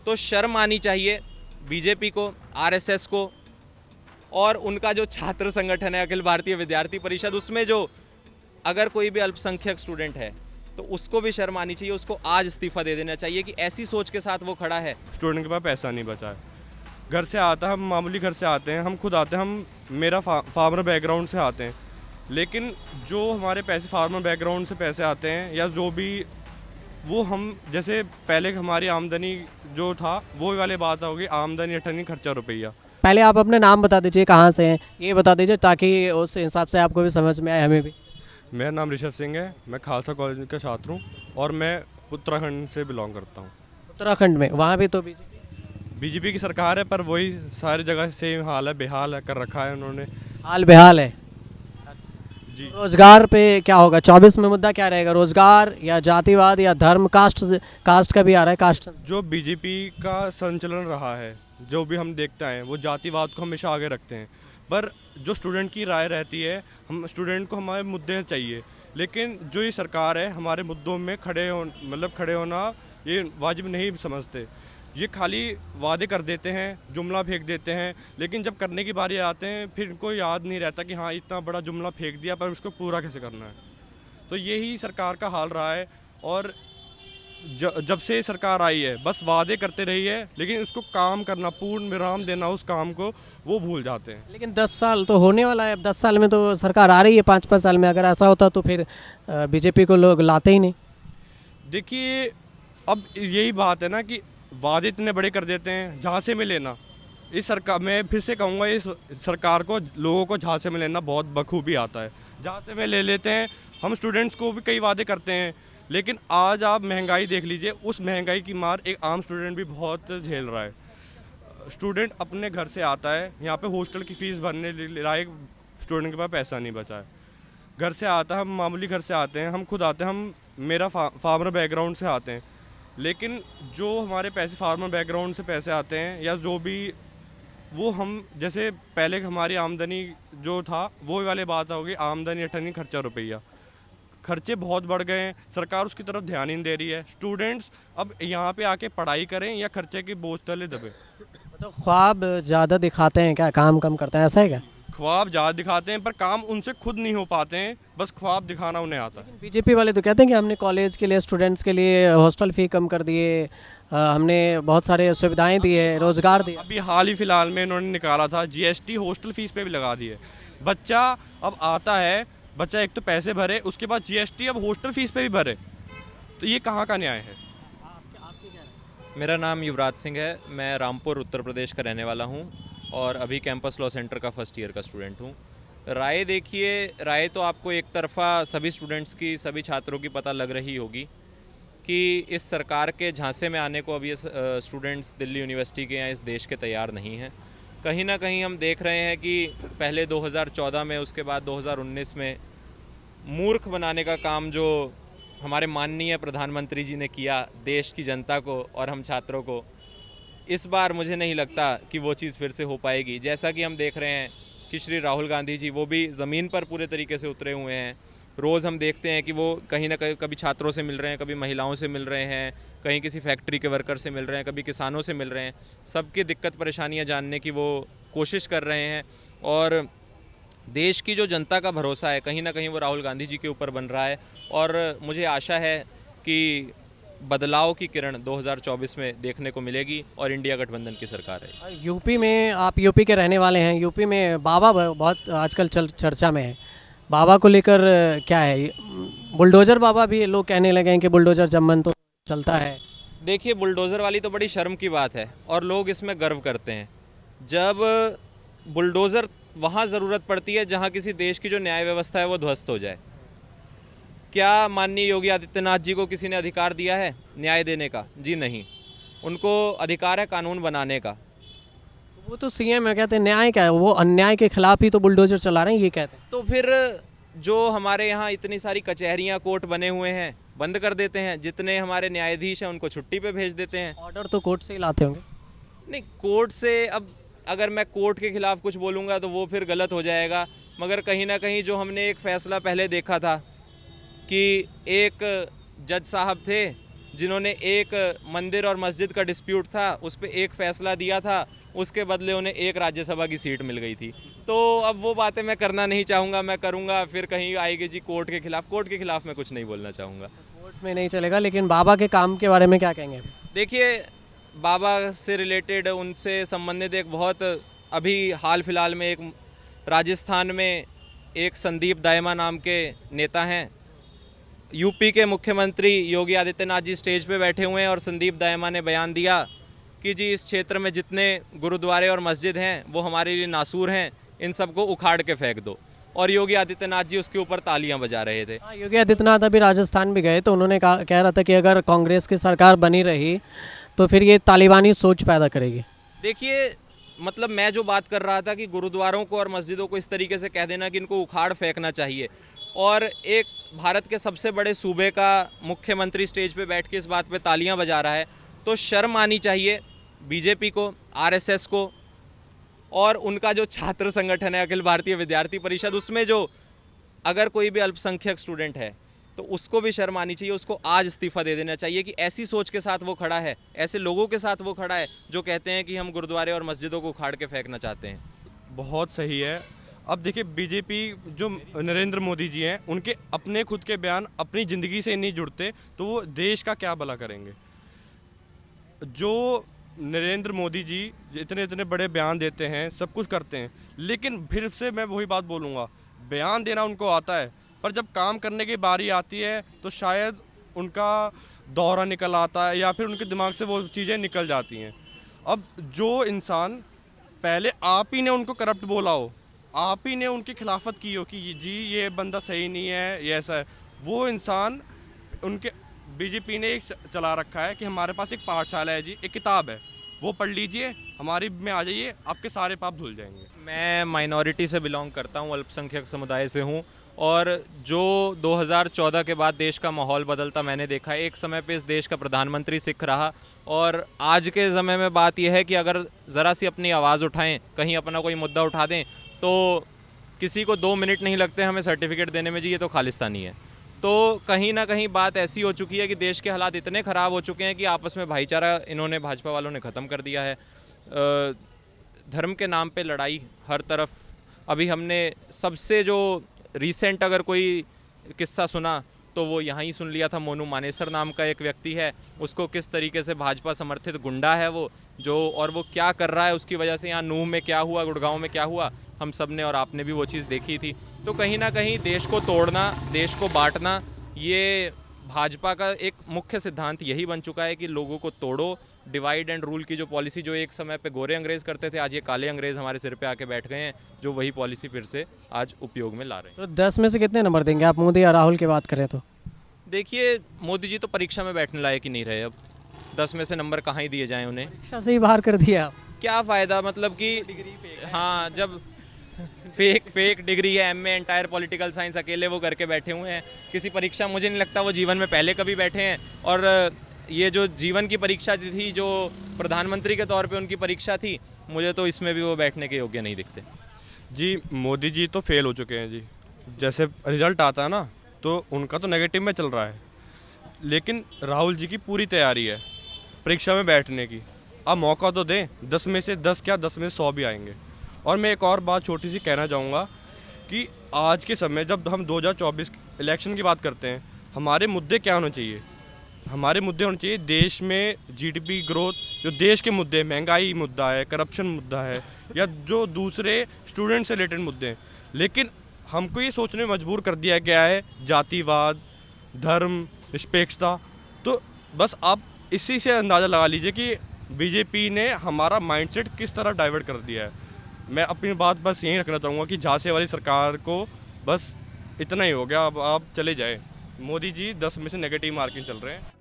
तो शर्म आनी चाहिए बीजेपी को, आरएसएस को, और उनका जो छात्र संगठन है अखिल भारतीय विद्यार्थी परिषद, उसमें जो अगर कोई भी अल्पसंख्यक स्टूडेंट है तो उसको भी शर्म आनी चाहिए, उसको आज इस्तीफा दे देना चाहिए कि ऐसी सोच के साथ वो खड़ा है। स्टूडेंट के पास पैसा नहीं बचा है, घर से आता है, हम मामूली घर से आते हैं, हम खुद आते हैं, मेरा फार्मर बैकग्राउंड से आते हैं, लेकिन जो हमारे पैसे फार्मर बैकग्राउंड से पैसे आते हैं या जो भी, वो हम जैसे पहले हमारी आमदनी जो था वो वाली बात होगी, आमदनी अठन्नी खर्चा रुपया। पहले आप अपने नाम बता दीजिए, कहाँ से हैं ये बता दीजिए, ताकि उस हिसाब से आपको भी समझ में आए, हमें भी। मेरा नाम ऋषभ सिंह है, मैं खालसा कॉलेज का छात्र हूँ और मैं उत्तराखंड से बिलोंग करता हूँ। उत्तराखंड में वहाँ भी तो बीजेपी की सरकार है, पर वही सारी जगह सेम हाल है, बेहाल है कर रखा है उन्होंने। हाल बेहाल है जी। रोजगार पे क्या होगा 24 में? मुद्दा क्या रहेगा, रोजगार या जातिवाद या धर्म, कास्ट का भी आ रहा है, कास्ट। जो बीजेपी का संचलन रहा है, जो भी हम देखते हैं, वो जातिवाद को हमेशा आगे रखते हैं, पर जो स्टूडेंट की राय रहती है, हम स्टूडेंट को हमारे मुद्दे चाहिए, लेकिन जो ये सरकार है हमारे मुद्दों में खड़े होना ये वाजिब नहीं समझते। ये खाली वादे कर देते हैं, जुमला फेंक देते हैं, लेकिन जब करने की बारी आते हैं फिर इनको याद नहीं रहता कि हाँ इतना बड़ा जुमला फेंक दिया, पर उसको पूरा कैसे करना है। तो यही सरकार का हाल रहा है, और जब से सरकार आई है बस वादे करते रही है, लेकिन उसको काम करना, पूर्ण विराम देना उस काम को, वो भूल जाते हैं। लेकिन 10 साल तो होने वाला है, अब 10 साल में तो सरकार आ रही है, 5-5 साल में अगर ऐसा होता तो फिर बीजेपी को लोग लाते ही नहीं। देखिए अब यही बात है ना कि वादे इतने बड़े कर देते हैं, झांसे में लेना। इस सरकार, मैं फिर से कहूँगा, इस सरकार को लोगों को झांसे में लेना बहुत बखूबी आता है, झांसे में ले लेते हैं। हम स्टूडेंट्स को भी कई वादे करते हैं, लेकिन आज आप महंगाई देख लीजिए, उस महंगाई की मार एक आम स्टूडेंट भी बहुत झेल रहा है। स्टूडेंट अपने घर से आता है, यहाँ पे हॉस्टल की फ़ीस भरने लायक स्टूडेंट के पास पैसा नहीं बचा है, घर से आता है, हम मामूली घर से आते हैं, हम खुद आते हैं, मेरा फार्मर बैकग्राउंड से आते हैं, लेकिन जो हमारे पैसे फार्मर बैकग्राउंड से पैसे आते हैं या जो भी, वो हम जैसे पहले हमारी आमदनी जो था वो वाली बात होगी, आमदनी अठन्नी खर्चा रुपया। खर्चे बहुत बढ़ गए हैं, सरकार उसकी तरफ ध्यान ही नहीं दे रही है। स्टूडेंट्स अब यहाँ पे आके पढ़ाई करें या खर्चे के बोझ तले दबे। तो ख्वाब ज़्यादा दिखाते हैं क्या, काम कम करते हैं, ऐसा है क्या? ख्वाब ज़्यादा दिखाते हैं पर काम उनसे खुद नहीं हो पाते हैं, बस ख्वाब दिखाना उन्हें आता है। बीजेपी वाले तो कहते हैं कि हमने कॉलेज के लिए, स्टूडेंट्स के लिए हॉस्टल फ़ी कम कर दिए, हमने बहुत सारे सुविधाएं दी है, रोज़गार दिए। अभी हाल ही फिलहाल में इन्होंने निकाला था जीएसटी हॉस्टल फीस पे भी लगा दी है। बच्चा अब आता है, बच्चा एक तो पैसे भरे, उसके बाद जीएसटी अब हॉस्टल फीस पे भी भरे, तो ये कहाँ का न्याय है? मेरा नाम युवराज सिंह है, मैं रामपुर उत्तर प्रदेश का रहने वाला हूँ और अभी कैंपस लॉ सेंटर का फर्स्ट ईयर का स्टूडेंट हूँ। राय देखिए, राय तो आपको एक तरफ़ा सभी स्टूडेंट्स की, सभी छात्रों की पता लग रही होगी कि इस सरकार के झांसे में आने को अब ये स्टूडेंट्स दिल्ली यूनिवर्सिटी के या इस देश के तैयार नहीं हैं। कहीं ना कहीं हम देख रहे हैं कि पहले 2014 में, उसके बाद 2019 में मूर्ख बनाने का काम जो हमारे माननीय प्रधानमंत्री जी ने किया देश की जनता को और हम छात्रों को, इस बार मुझे नहीं लगता कि वो चीज़ फिर से हो पाएगी। जैसा कि हम देख रहे हैं कि श्री राहुल गांधी जी, वो भी ज़मीन पर पूरे तरीके से उतरे हुए हैं। रोज़ हम देखते हैं कि वो कहीं ना कहीं कभी छात्रों से मिल रहे हैं, कभी महिलाओं से मिल रहे हैं, कहीं किसी फैक्ट्री के वर्कर से मिल रहे हैं, कभी किसानों से मिल रहे हैं। सबकी दिक्कत परेशानियां जानने की वो कोशिश कर रहे हैं, और देश की जो जनता का भरोसा है कहीं ना कहीं वो राहुल गांधी जी के ऊपर बन रहा है। और मुझे आशा है कि बदलाव की किरण 2024 में देखने को मिलेगी और इंडिया गठबंधन की सरकार है। यूपी में, आप यूपी के रहने वाले हैं, यूपी में बाबा बहुत आजकल चर्चा में है। बाबा को लेकर क्या है, बुलडोज़र बाबा भी लोग कहने लगे हैं कि बुलडोज़र जब मन तो चलता है। देखिए, बुलडोज़र वाली तो बड़ी शर्म की बात है और लोग इसमें गर्व करते हैं। जब बुलडोज़र वहाँ ज़रूरत पड़ती है जहाँ किसी देश की जो न्याय व्यवस्था है वो ध्वस्त हो जाए। क्या माननीय योगी आदित्यनाथ जी को किसी ने अधिकार दिया है न्याय देने का? जी नहीं। उनको अधिकार है कानून बनाने का। वो तो सीएम है, कहते हैं न्याय क्या है, वो अन्याय के खिलाफ ही तो बुलडोज़र चला रहे हैं, ये कहते हैं। तो फिर जो हमारे यहाँ इतनी सारी कचहरियाँ, कोर्ट बने हुए हैं, बंद कर देते हैं। जितने हमारे न्यायाधीश हैं उनको छुट्टी पे भेज देते हैं। ऑर्डर तो कोर्ट से ही लाते होंगे। नहीं, कोर्ट से, अब अगर मैं कोर्ट के खिलाफ कुछ बोलूँगा तो वो फिर गलत हो जाएगा। मगर कहीं ना कहीं जो हमने एक फ़ैसला पहले देखा था कि एक जज साहब थे जिन्होंने एक मंदिर और मस्जिद का डिस्प्यूट था उस पर एक फ़ैसला दिया था, उसके बदले उन्हें एक राज्यसभा की सीट मिल गई थी। तो अब वो बातें मैं करना नहीं चाहूँगा, मैं करूँगा फिर कहीं आएगी जी कोर्ट के खिलाफ मैं कुछ नहीं बोलना चाहूँगा। कोर्ट में नहीं चलेगा, लेकिन बाबा के काम के बारे में क्या कहेंगे? देखिए, बाबा से रिलेटेड, उनसे संबंधित एक बहुत अभी हाल फिलहाल में एक राजस्थान में एक संदीप दायमा नाम के नेता हैं। यूपी के मुख्यमंत्री योगी आदित्यनाथ जी स्टेज पे बैठे हुए हैं और संदीप दायमा ने बयान दिया कि जी इस क्षेत्र में जितने गुरुद्वारे और मस्जिद हैं वो हमारे लिए नासूर हैं, इन सबको उखाड़ के फेंक दो। और योगी आदित्यनाथ जी उसके ऊपर तालियां बजा रहे थे। हाँ, योगी आदित्यनाथ अभी राजस्थान भी गए तो उन्होंने कह रहा था कि अगर कांग्रेस की सरकार बनी रही तो फिर ये तालिबानी सोच पैदा करेगी। देखिए, मतलब मैं जो बात कर रहा था कि गुरुद्वारों को और मस्जिदों को इस तरीके से कह देना कि इनको उखाड़ फेंकना चाहिए, और एक भारत के सबसे बड़े सूबे का मुख्यमंत्री स्टेज पे बैठ के इस बात पे तालियां बजा रहा है, तो शर्म आनी चाहिए बीजेपी को, आरएसएस को, और उनका जो छात्र संगठन है अखिल भारतीय विद्यार्थी परिषद, उसमें जो अगर कोई भी अल्पसंख्यक स्टूडेंट है तो उसको भी शर्म आनी चाहिए, उसको आज इस्तीफ़ा दे देना चाहिए कि ऐसी सोच के साथ वो खड़ा है, ऐसे लोगों के साथ वो खड़ा है जो कहते हैं कि हम गुरुद्वारे और मस्जिदों को उखाड़ के फेंकना चाहते हैं। बहुत सही है। अब देखिए, बीजेपी जो नरेंद्र मोदी जी हैं, उनके अपने खुद के बयान अपनी ज़िंदगी से नहीं जुड़ते तो वो देश का क्या भला करेंगे। जो नरेंद्र मोदी जी इतने इतने बड़े बयान देते हैं, सब कुछ करते हैं, लेकिन फिर से मैं वही बात बोलूँगा, बयान देना उनको आता है, पर जब काम करने की बारी आती है तो शायद उनका दौरा निकल आता है या फिर उनके दिमाग से वो चीज़ें निकल जाती हैं। अब जो इंसान पहले आप ही ने उनको करप्ट बोला हो, आप ही ने उनकी खिलाफत की हो कि जी ये बंदा सही नहीं है, ये ऐसा है, वो इंसान उनके बीजेपी ने एक चला रखा है कि हमारे पास एक पाठशाला है जी, एक किताब है, वो पढ़ लीजिए, हमारी में आ जाइए, आपके सारे पाप धुल जाएंगे। मैं माइनॉरिटी से बिलोंग करता हूँ, अल्पसंख्यक समुदाय से हूँ, और जो 2014 के बाद देश का माहौल बदलता मैंने देखा है। एक समय पे इस देश का प्रधानमंत्री सिख रहा, और आज के समय में बात यह है कि अगर ज़रा सी अपनी आवाज़ उठाएं, कहीं अपना कोई मुद्दा उठा दें, तो किसी को 2 मिनट नहीं लगते हमें सर्टिफिकेट देने में, जी ये तो खालिस्तानी है। तो कहीं ना कहीं बात ऐसी हो चुकी है कि देश के हालात इतने ख़राब हो चुके हैं कि आपस में भाईचारा इन्होंने, भाजपा वालों ने ख़त्म कर दिया है। धर्म के नाम पे लड़ाई हर तरफ। अभी हमने सबसे जो रीसेंट अगर कोई किस्सा सुना तो वो यहाँ ही सुन लिया था, मोनू मानेसर नाम का एक व्यक्ति है, उसको किस तरीके से भाजपा समर्थित गुंडा है वो जो, और वो क्या कर रहा है, उसकी वजह से यहाँ नूह में क्या हुआ, गुड़गांव में क्या हुआ, हम सब ने और आपने भी वो चीज़ देखी थी। तो कहीं ना कहीं देश को तोड़ना, देश को बांटना, ये भाजपा का एक मुख्य सिद्धांत यही बन चुका है कि लोगों को तोड़ो। डिवाइड एंड रूल की जो पॉलिसी जो एक समय पे गोरे अंग्रेज़ करते थे, आज ये काले अंग्रेज़ हमारे सिर पे आके बैठ गए हैं, जो वही पॉलिसी फिर से आज उपयोग में ला रहे हैं। तो 10 में से कितने नंबर देंगे आप मोदी या राहुल की बात करें तो? देखिए, मोदी जी तो परीक्षा में बैठने लायक ही नहीं रहे। अब 10 में से नंबर कहाँ ही दिए जाएं उन्हें, परीक्षा से ही बाहर कर दिया। क्या फ़ायदा, मतलब कि हाँ, जब फेक डिग्री है, एमए एंटायर पॉलिटिकल साइंस अकेले वो करके बैठे हुए हैं, किसी परीक्षा मुझे नहीं लगता वो जीवन में पहले कभी बैठे हैं। और ये जो जीवन की परीक्षा थी, जो प्रधानमंत्री के तौर पे उनकी परीक्षा थी, मुझे तो इसमें भी वो बैठने के योग्य नहीं दिखते। जी मोदी जी तो फेल हो चुके हैं जी, जैसे रिजल्ट आता है ना तो उनका तो नेगेटिव में चल रहा है, लेकिन राहुल जी की पूरी तैयारी है परीक्षा में बैठने की। अब मौका तो दें, 10 में से 10 क्या 10 में से 100 भी आएंगे। और मैं एक और बात छोटी सी कहना चाहूँगा कि आज के समय जब हम 2024 इलेक्शन की बात करते हैं, हमारे मुद्दे क्या होने चाहिए? हमारे मुद्दे होने चाहिए देश में जीडीपी ग्रोथ, जो देश के मुद्दे, महंगाई मुद्दा है, करप्शन मुद्दा है, या जो दूसरे स्टूडेंट से रिलेटेड मुद्दे हैं। लेकिन हमको ये सोचने में मजबूर कर दिया गया है जातिवाद, धर्म, निरपेक्षता। तो बस आप इसी से अंदाज़ा लगा लीजिए कि बीजेपी ने हमारा माइंडसेट किस तरह डाइवर्ट कर दिया है। मैं अपनी बात बस यही रखना चाहूँगा कि झांसे वाली सरकार को बस इतना ही हो गया, अब आप चले जाए। मोदी जी 10 में से नेगेटिव मार्किंग चल रहे हैं।